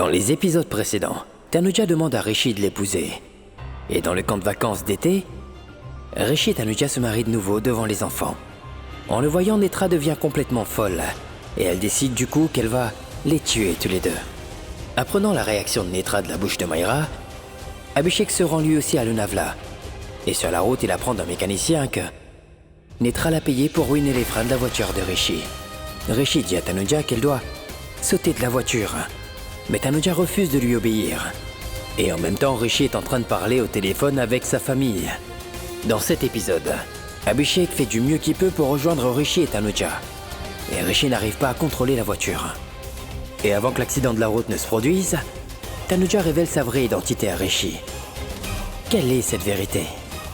Dans les épisodes précédents, Tanuja demande à Rishi de l'épouser. Et dans le camp de vacances d'été, Rishi et Tanuja se marient de nouveau devant les enfants. En le voyant, Netra devient complètement folle. Et elle décide du coup qu'elle va les tuer tous les deux. Apprenant la réaction de Netra de la bouche de Mayra, Abhishek se rend lui aussi à Lonavala. Et sur la route, il apprend d'un mécanicien que Netra l'a payé pour ruiner les freins de la voiture de Rishi. Rishi dit à Tanuja qu'elle doit sauter de la voiture. Mais Tanuja refuse de lui obéir. Et en même temps, Rishi est en train de parler au téléphone avec sa famille. Dans cet épisode, Abhishek fait du mieux qu'il peut pour rejoindre Rishi et Tanuja. Et Rishi n'arrive pas à contrôler la voiture. Et avant que l'accident de la route ne se produise, Tanuja révèle sa vraie identité à Rishi. Quelle est cette vérité?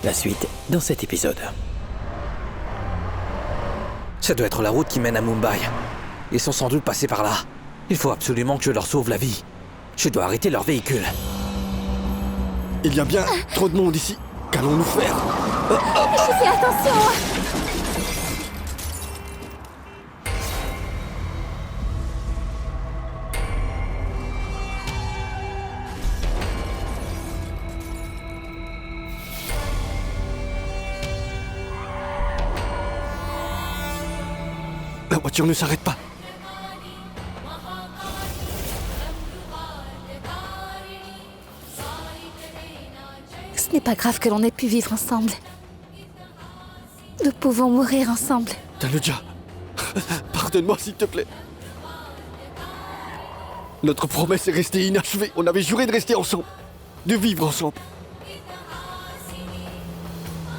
La suite dans cet épisode. Ça doit être la route qui mène à Mumbai. Ils sont sans doute passés par là. Il faut absolument que je leur sauve la vie. Je dois arrêter leur véhicule. Il y a bien trop de monde ici. Qu'allons-nous faire? Fais attention! La voiture ne s'arrête pas. Ce n'est pas grave que l'on ait pu vivre ensemble. Nous pouvons mourir ensemble. Tanuja, pardonne-moi s'il te plaît. Notre promesse est restée inachevée. On avait juré de rester ensemble, de vivre ensemble.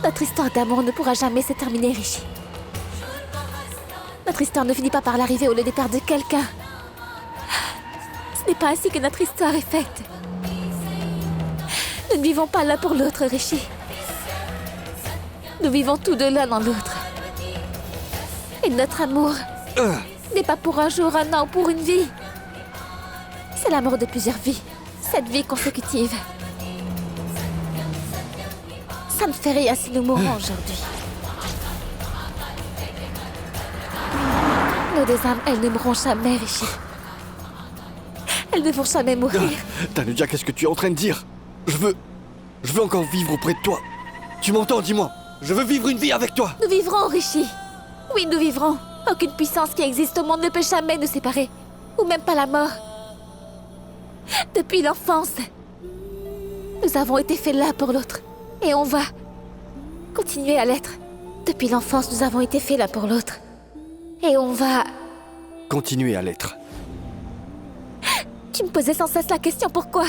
Notre histoire d'amour ne pourra jamais se terminer, Rishi. Notre histoire ne finit pas par l'arrivée ou le départ de quelqu'un. Ce n'est pas ainsi que notre histoire est faite. Nous ne vivons pas l'un pour l'autre, Rishi. Nous vivons tous deux l'un dans l'autre. Et notre amour n'est pas pour un jour, un an ou pour une vie. C'est l'amour de plusieurs vies. 7 vies consécutives. Ça ne fait rien si nous mourons aujourd'hui. Nos deux âmes, elles ne mourront jamais, Rishi. Elles ne vont jamais mourir. Tanuja, qu'est-ce que tu es en train de dire? Je veux encore vivre auprès de toi. Tu m'entends, dis-moi. Je veux vivre une vie avec toi. Nous vivrons, Rishi. Oui, nous vivrons. Aucune puissance qui existe au monde ne peut jamais nous séparer. Ou même pas la mort. Depuis l'enfance, nous avons été faits l'un pour l'autre. Et on va continuer à l'être. Depuis l'enfance, nous avons été faits l'un pour l'autre. Et on va... Continuer à l'être. Tu me posais sans cesse la question, pourquoi?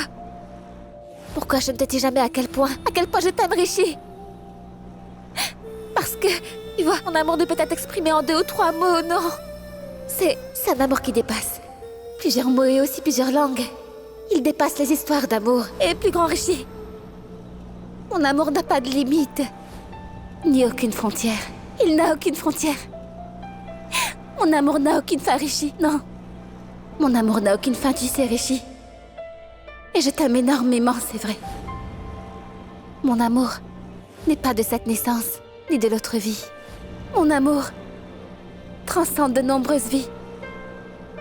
Pourquoi je ne te dis jamais à quel point je t'aime, Rishi? Parce que, tu vois, mon amour ne peut être exprimé en 2 ou 3 mots, non. C'est un amour qui dépasse plusieurs mots et aussi plusieurs langues. Il dépasse les histoires d'amour et est plus grand, Rishi. Mon amour n'a pas de limite, ni aucune frontière. Il n'a aucune frontière. Mon amour n'a aucune fin, Rishi, non. Mon amour n'a aucune fin, tu sais, Rishi. Et je t'aime énormément, c'est vrai. Mon amour n'est pas de cette naissance, ni de l'autre vie. Mon amour transcende de nombreuses vies.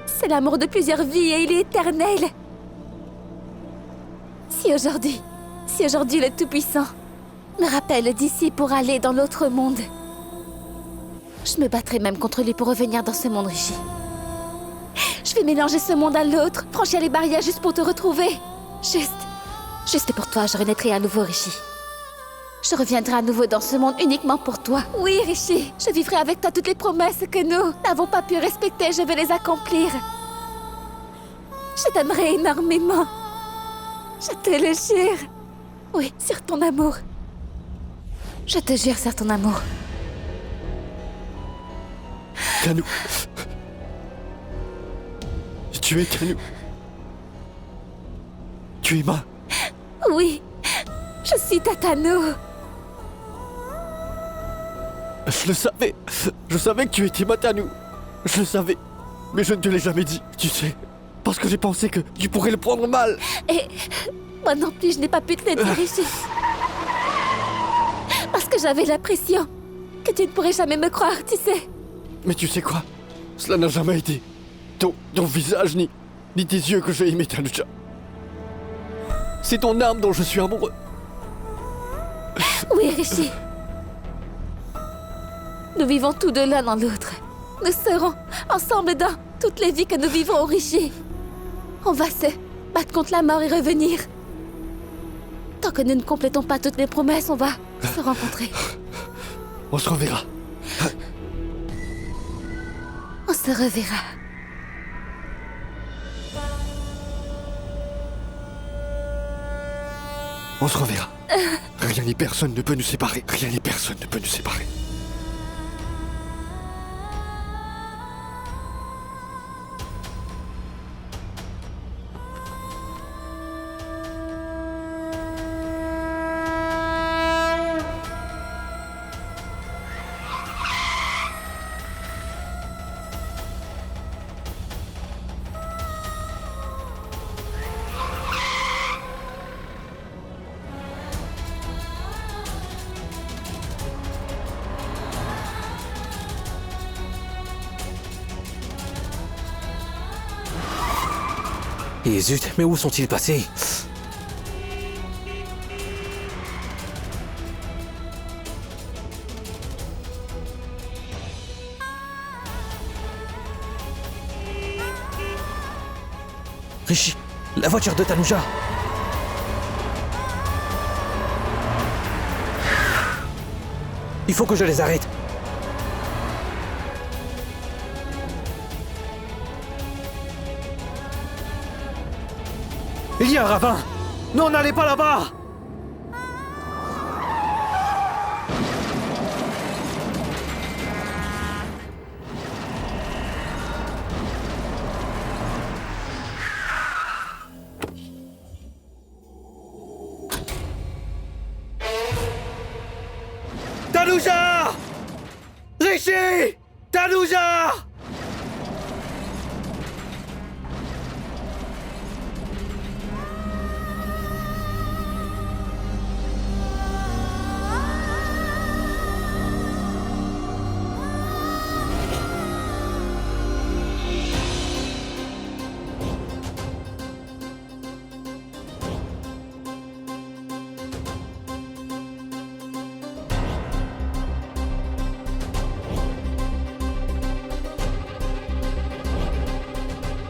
C'est l'amour de plusieurs vies et il est éternel. Si aujourd'hui le Tout-Puissant me rappelle d'ici pour aller dans l'autre monde, je me battrai même contre lui pour revenir dans ce monde, Rishi. Je vais mélanger ce monde à l'autre, franchir les barrières juste pour te retrouver. Juste pour toi, je renaîtrai à nouveau, Rishi. Je reviendrai à nouveau dans ce monde uniquement pour toi. Oui, Rishi, je vivrai avec toi toutes les promesses que nous n'avons pas pu respecter. Je vais les accomplir. Je t'aimerai énormément. Je te le jure. Oui, sur ton amour. Je te jure sur ton amour. Tanu. Tu es Tanu. Tu es ma... Oui, je suis ta Tanu. Je le savais. Je savais que tu étais ma Tanu. Je le savais. Mais je ne te l'ai jamais dit, tu sais. Parce que j'ai pensé que tu pourrais le prendre mal. Et moi non plus, je n'ai pas pu te le dire ici. Parce que j'avais l'impression que tu ne pourrais jamais me croire, tu sais. Mais tu sais quoi? Cela n'a jamais été ton visage, ni ni tes yeux que j'ai aimé Tanuja. C'est ton âme dont je suis amoureux. Oui, Rishi. Nous vivons tous deux l'un dans l'autre. Nous serons ensemble dans toutes les vies que nous vivrons, Rishi. On va se battre contre la mort et revenir. Tant que nous ne complétons pas toutes les promesses, on va se rencontrer. On se reverra. On se reverra. On se reverra. Rien ni personne ne peut nous séparer. Rien ni personne ne peut nous séparer. Et zut, mais où sont-ils passés? Rishi, la voiture de Tanuja. Il faut que je les arrête. Il y a un ravin. Non, n'allez pas là-bas. Tanuja! Rishi! Tanuja!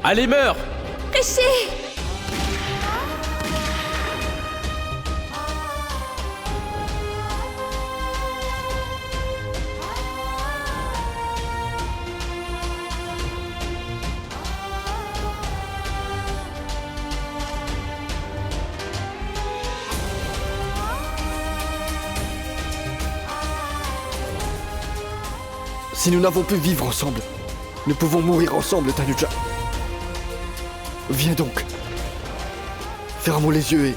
Allez, meurs! Rishi! Si nous n'avons pu vivre ensemble, nous pouvons mourir ensemble, Tanuja. Viens donc. Fermons les yeux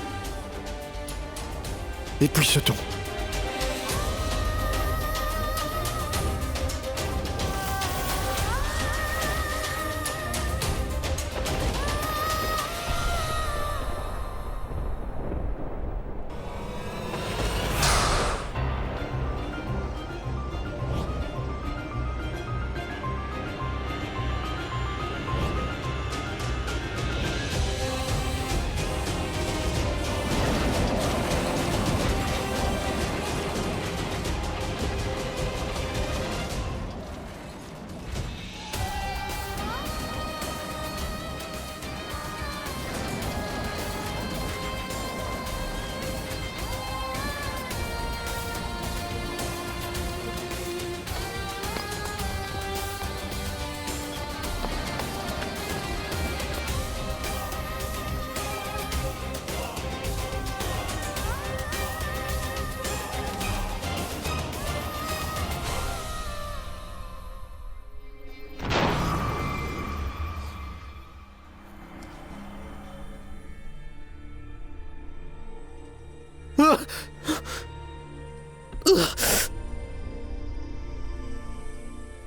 et puis sautons.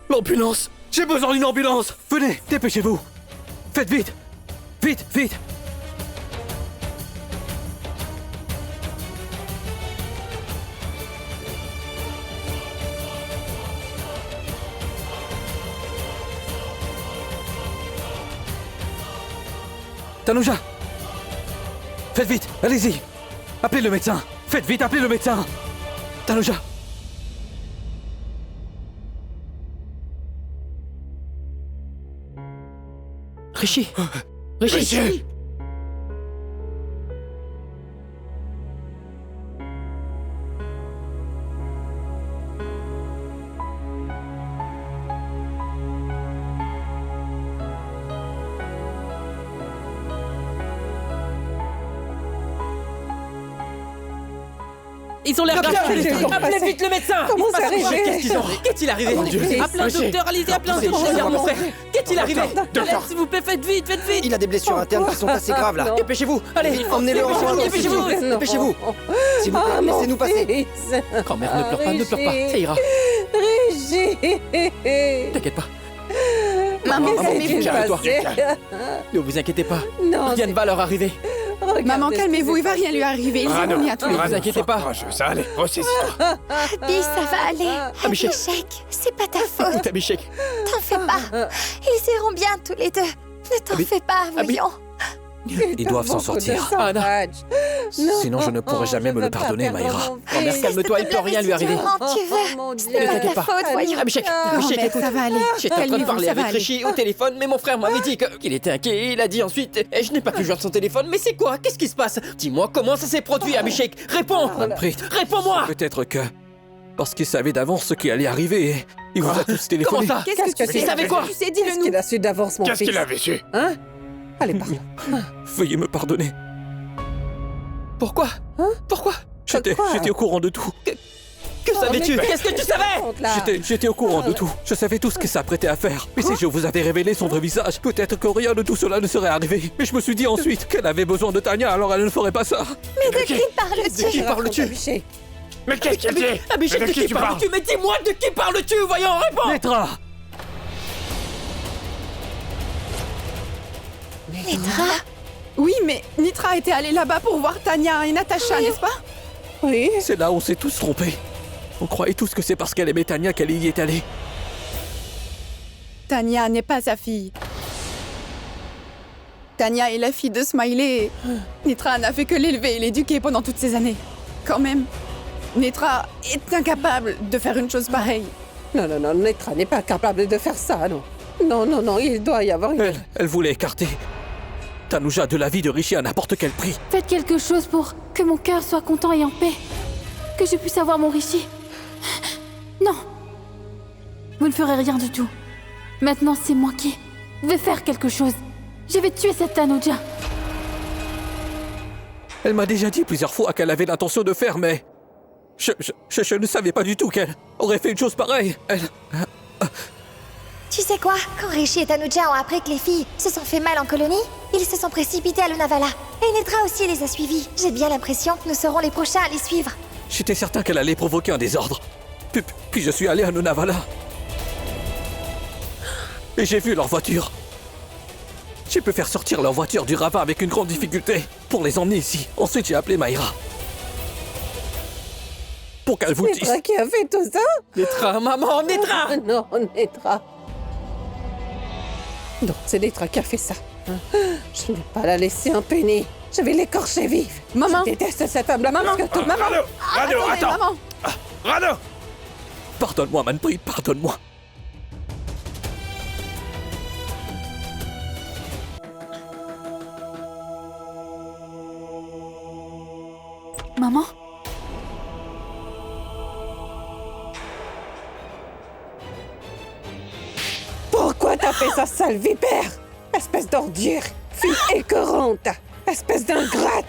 L'ambulance! J'ai besoin d'une ambulance! Venez, dépêchez-vous. Faites vite. Vite, vite. Tanuja! Faites vite, allez-y! Appelez le médecin! Faites vite, appelez le médecin! Tanuja! Rishi! Rishi! Ils ont l'air Qu'est-il graves. Appelez vite le médecin. Comment c'est Qu'est-ce arrivé qu'ils ont Qu'est-il arrivé Appelez un docteur, allez-y, appelez un docteur. Regarde mon frère. Qu'est-il arrivé Allez, s'il vous plaît, faites vite, faites vite. Il a des blessures internes qui sont assez graves là. Dépêchez-vous. Allez, emmenez-le en soins. Dépêchez-vous. Dépêchez-vous. S'il vous plaît, laissez-nous passer. Grand-mère, ne pleure pas, ne pleure pas. Ça ira. T'inquiète pas. Maman, calmez-vous, calme-toi. Ne vous inquiétez pas. Non, Rien ne va leur arriver. Maman, calmez-vous, il va rien lui arriver. Ils vont mis à tous les Ne vous inquiétez pas. Ça allez, ressaisis-toi. Abby, ça va aller. Abhishek. Abhishek, c'est pas ta faute. Abhishek. T'en fais pas. Ils iront bien tous les deux. Ne t'en fais pas, voyons. Ils doivent s'en sortir. Anna. Sinon, je ne pourrai jamais me le pardonner, Maïra. Grand-mère, calme-toi, il peut rien lui arriver. Comment tu veux. Ce n'est pas ta t'inquiète pas. faute, voyons. Abhishek, écoute. Ça va aller. J'étais en train de Calmez-vous, parler ça avec va aller. Rishi au téléphone, mais mon frère m'avait dit qu'il était inquiet. Il a dit ensuite, et je n'ai pas pu joindre son téléphone. Mais c'est quoi? Qu'est-ce qui se passe? Dis-moi comment ça s'est produit, Abhishek. Réponds. Manpreet, Réponds-moi. peut-être que... Parce qu'il savait d'avance ce qui allait arriver. Et il vous a tous Comment téléphoné. ça? Qu'est-ce que tu Il savait quoi? Tu sais, Qu'est-ce dis-le-nous. qu'il a su d'avance, mon Qu'est-ce fils qu'il avait su? Hein Allez, parle. Veuillez me pardonner. Pourquoi? Pourquoi? J'étais au courant de tout. Que savais-tu? Qu'est-ce que tu savais? J'étais au courant de tout. Je savais tout ce que ça prêtait à faire. Mais si je vous avais révélé son vrai visage, peut-être que rien de tout cela ne serait arrivé. Mais je me suis dit ensuite qu'elle avait besoin de Tanya, alors elle ne ferait pas ça. Mais de qui parles-tu? De qui parles-tu? Abhishek. Mais qu'est-ce qu'il dit? Abhishek, Mais de qui parles-tu? Mais dis-moi, de qui parles-tu? Voyons, réponds! Netra! Netra? Oui, mais Nitra était allée là-bas pour voir Tanya et Natacha, n'est-ce pas? Oui. C'est là où on s'est tous trompés. On croyait tous que c'est parce qu'elle aimait Tanya qu'elle y est allée. Tanya n'est pas sa fille. Tanya est la fille de Smiley. Nitra n'a fait que l'élever et l'éduquer pendant toutes ces années. Quand même, Nitra est incapable de faire une chose pareille. Non, non, non, Netra n'est pas capable de faire ça, non. Non, non, non, il doit y avoir une... Elle voulait écarter Tanuja de la vie de Rishi à n'importe quel prix. Faites quelque chose pour que mon cœur soit content et en paix. Que je puisse avoir mon Rishi. Non. Vous ne ferez rien du tout. Maintenant, c'est moi qui vais faire quelque chose. Je vais tuer cette Tanuja. Elle m'a déjà dit plusieurs fois qu'elle avait l'intention de faire, mais... Je ne savais pas du tout qu'elle aurait fait une chose pareille. Tu sais quoi? Quand Rishi et Tanuja ont appris que les filles se sont fait mal en colonie, ils se sont précipités à Lonavala. Et Netra aussi les a suivis. J'ai bien l'impression que nous serons les prochains à les suivre. J'étais certain qu'elle allait provoquer un désordre. Puis je suis allé à Lonavala. Et j'ai vu leur voiture. J'ai pu faire sortir leur voiture du ravin avec une grande difficulté pour les emmener ici. Ensuite, j'ai appelé Maïra. Pour qu'elle vous dise... Netra qui a fait tout ça? Netra, maman, Netra! Non, Netra. Non, c'est Netra qui a fait ça. Je ne vais pas la laisser impunie. Je vais l'écorcher vive. Maman. Je déteste cette femme-là plus que tout. Maman. Rano, Attendez, attends! maman. Rano! Pardonne-moi, Manpreet, pardonne-moi. Maman? Pourquoi t'as fait ça, sale vipère? Espèce d'ordure! Fille écœurante! Espèce d'ingrate!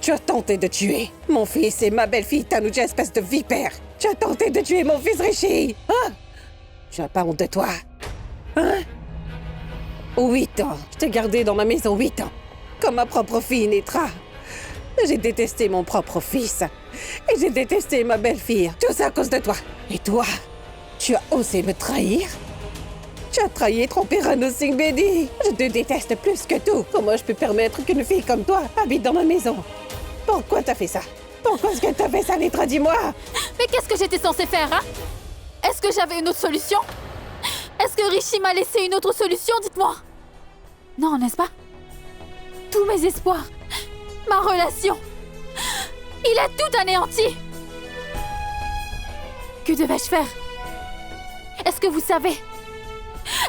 Tu as tenté de tuer mon fils et ma belle-fille Tanuja, espèce de vipère! Tu as tenté de tuer mon fils Rishi! Hein? Tu as pas honte de toi? Hein? 8 ans! Je t'ai gardé dans ma maison 8 ans! Comme ma propre fille, Netra! J'ai détesté mon propre fils! Et j'ai détesté ma belle-fille! Tout ça à cause de toi! Et toi? Tu as osé me trahir? Tu as trahi et trompé Rano Singh Bedi. Je te déteste plus que tout. Comment je peux permettre qu'une fille comme toi habite dans ma maison? Pourquoi t'as fait ça? Pourquoi est-ce que t'as fait ça, Netra? Dis-moi! Mais qu'est-ce que j'étais censée faire, hein? Est-ce que j'avais une autre solution? Est-ce que Rishi m'a laissé une autre solution? Dites-moi. Non, n'est-ce pas? Tous mes espoirs, ma relation, il a tout anéanti. Que devais-je faire? Est-ce que vous savez?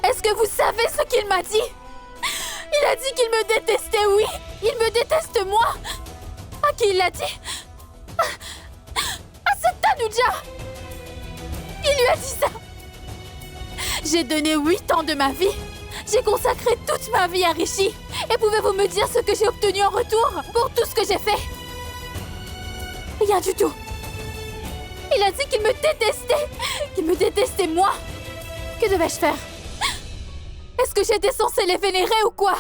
Est-ce que vous savez ce qu'il m'a dit? Il a dit qu'il me détestait, oui. Il me déteste moi. À qui il l'a dit? À cette Tanuja. Il lui a dit ça. J'ai donné 8 ans de ma vie. J'ai consacré toute ma vie à Rishi. Et pouvez-vous me dire ce que j'ai obtenu en retour pour tout ce que j'ai fait? Rien du tout. Il a dit qu'il me détestait moi. Que devais-je faire? Est-ce que j'étais censée les vénérer ou quoi?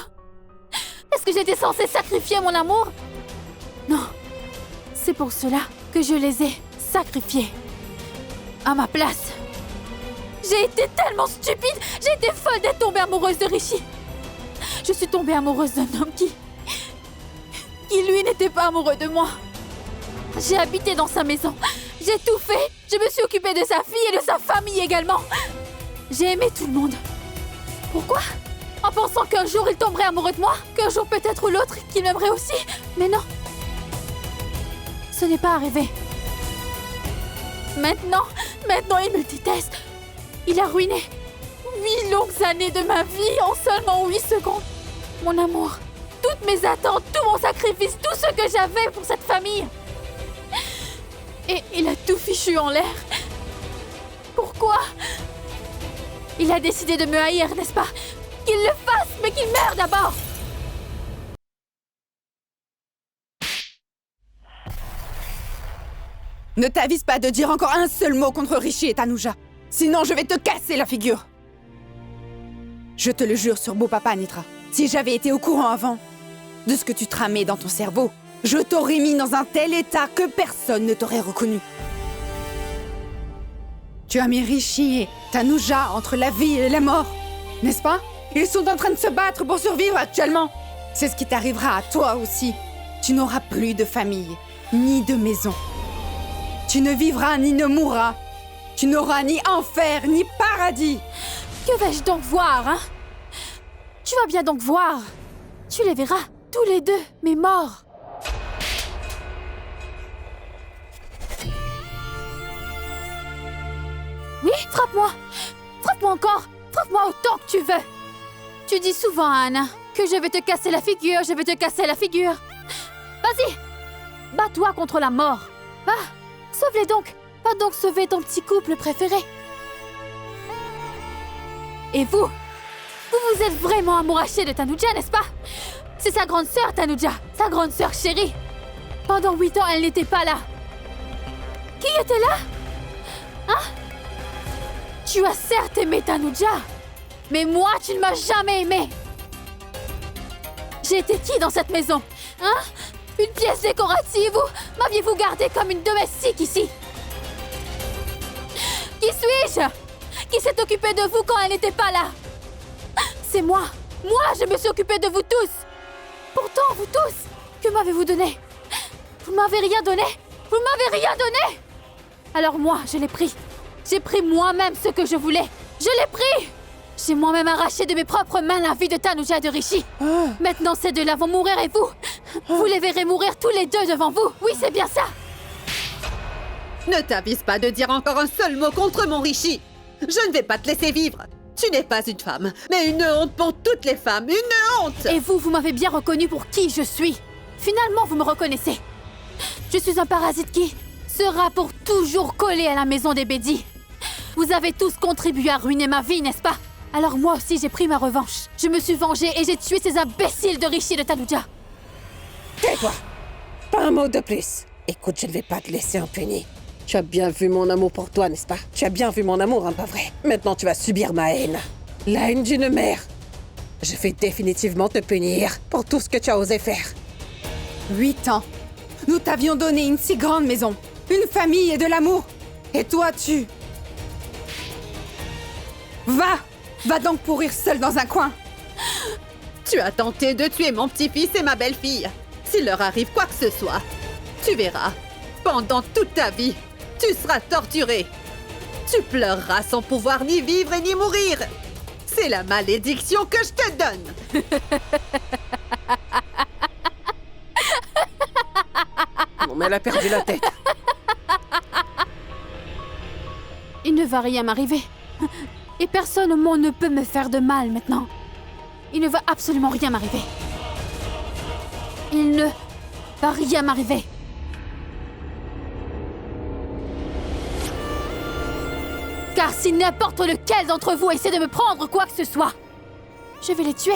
Est-ce que j'étais censée sacrifier mon amour? Non. C'est pour cela que je les ai sacrifiés. À ma place. J'ai été tellement stupide. J'ai été folle d'être tombée amoureuse de Rishi. Je suis tombée amoureuse d'un homme qui lui n'était pas amoureux de moi. J'ai habité dans sa maison. J'ai tout fait. Je me suis occupée de sa fille et de sa famille également. J'ai aimé tout le monde. Pourquoi? En pensant qu'un jour il tomberait amoureux de moi? Qu'un jour peut-être l'autre qu'il m'aimerait aussi? Mais non. Ce n'est pas arrivé. Maintenant il me déteste. Il a ruiné 8 longues années de ma vie en seulement 8 secondes. Mon amour, toutes mes attentes, tout mon sacrifice, tout ce que j'avais pour cette famille. Et il a tout fichu en l'air. Pourquoi? Il a décidé de me haïr, n'est-ce pas? Qu'il le fasse, mais qu'il meure d'abord! Ne t'avise pas de dire encore un seul mot contre Rishi et Tanuja. Sinon, je vais te casser la figure. Je te le jure sur beau papa, Nitra. Si j'avais été au courant avant de ce que tu tramais dans ton cerveau, je t'aurais mis dans un tel état que personne ne t'aurait reconnu. Tu as mis Rishi et Tanuja entre la vie et la mort, n'est-ce pas? Ils sont en train de se battre pour survivre actuellement. C'est ce qui t'arrivera à toi aussi. Tu n'auras plus de famille, ni de maison. Tu ne vivras ni ne mourras. Tu n'auras ni enfer, ni paradis. Que vais-je donc voir, hein? Tu vas bien donc voir. Tu les verras, tous les deux, mais morts. Oui, frappe-moi. Frappe-moi encore. Frappe-moi autant que tu veux. Tu dis souvent, Anna, que je vais te casser la figure, je vais te casser la figure. Vas-y. Bats-toi contre la mort. Va. Sauve-les donc. Va donc sauver ton petit couple préféré. Et vous? Vous êtes vraiment amouraché de Tanuja, n'est-ce pas? C'est sa grande sœur, Tanuja. Sa grande sœur chérie. Pendant 8 ans, elle n'était pas là. Qui était là? Hein? Tu as certes aimé Tanuja, mais moi, tu ne m'as jamais aimé. J'ai été qui dans cette maison? Hein? Une pièce décorative ou m'aviez-vous gardée comme une domestique ici? Qui suis-je? Qui s'est occupé de vous quand elle n'était pas là? C'est moi. Moi, je me suis occupée de vous tous. Pourtant, vous tous, que m'avez-vous donné? Vous ne m'avez rien donné. Vous ne m'avez rien donné. Alors moi, je l'ai pris. J'ai pris moi-même ce que je voulais. Je l'ai pris. J'ai moi-même arraché de mes propres mains la vie de Tanuja et de Rishi. Maintenant, ces deux-là vont mourir et vous les verrez mourir tous les deux devant vous. Oui, c'est bien ça. Ne t'avise pas de dire encore un seul mot contre mon Rishi. Je ne vais pas te laisser vivre. Tu n'es pas une femme, mais une honte pour toutes les femmes. Une honte! Et vous m'avez bien reconnu pour qui je suis. Finalement, vous me reconnaissez. Je suis un parasite qui sera pour toujours collé à la maison des Bédis. Vous avez tous contribué à ruiner ma vie, n'est-ce pas? Alors moi aussi, j'ai pris ma revanche. Je me suis vengée et j'ai tué ces imbéciles de Rishi et de Tanuja. Tais-toi! Pas un mot de plus. Écoute, je ne vais pas te laisser impuni. Tu as bien vu mon amour pour toi, n'est-ce pas? Tu as bien vu mon amour, hein, pas vrai? Maintenant, tu vas subir ma haine. La haine d'une mère. Je vais définitivement te punir pour tout ce que tu as osé faire. 8 ans. Nous t'avions donné une si grande maison, une famille et de l'amour. Et toi, tu... Va donc pourrir seul dans un coin. Tu as tenté de tuer mon petit-fils et ma belle-fille. S'il leur arrive quoi que ce soit, tu verras. Pendant toute ta vie, tu seras torturé. Tu pleureras sans pouvoir ni vivre et ni mourir. C'est la malédiction que je te donne. Non, mais elle a perdu la tête. Il ne va rien m'arriver. Et personne au monde ne peut me faire de mal maintenant. Il ne va absolument rien m'arriver. Il ne va rien m'arriver. Car si n'importe lequel d'entre vous essaie de me prendre quoi que ce soit, je vais les tuer.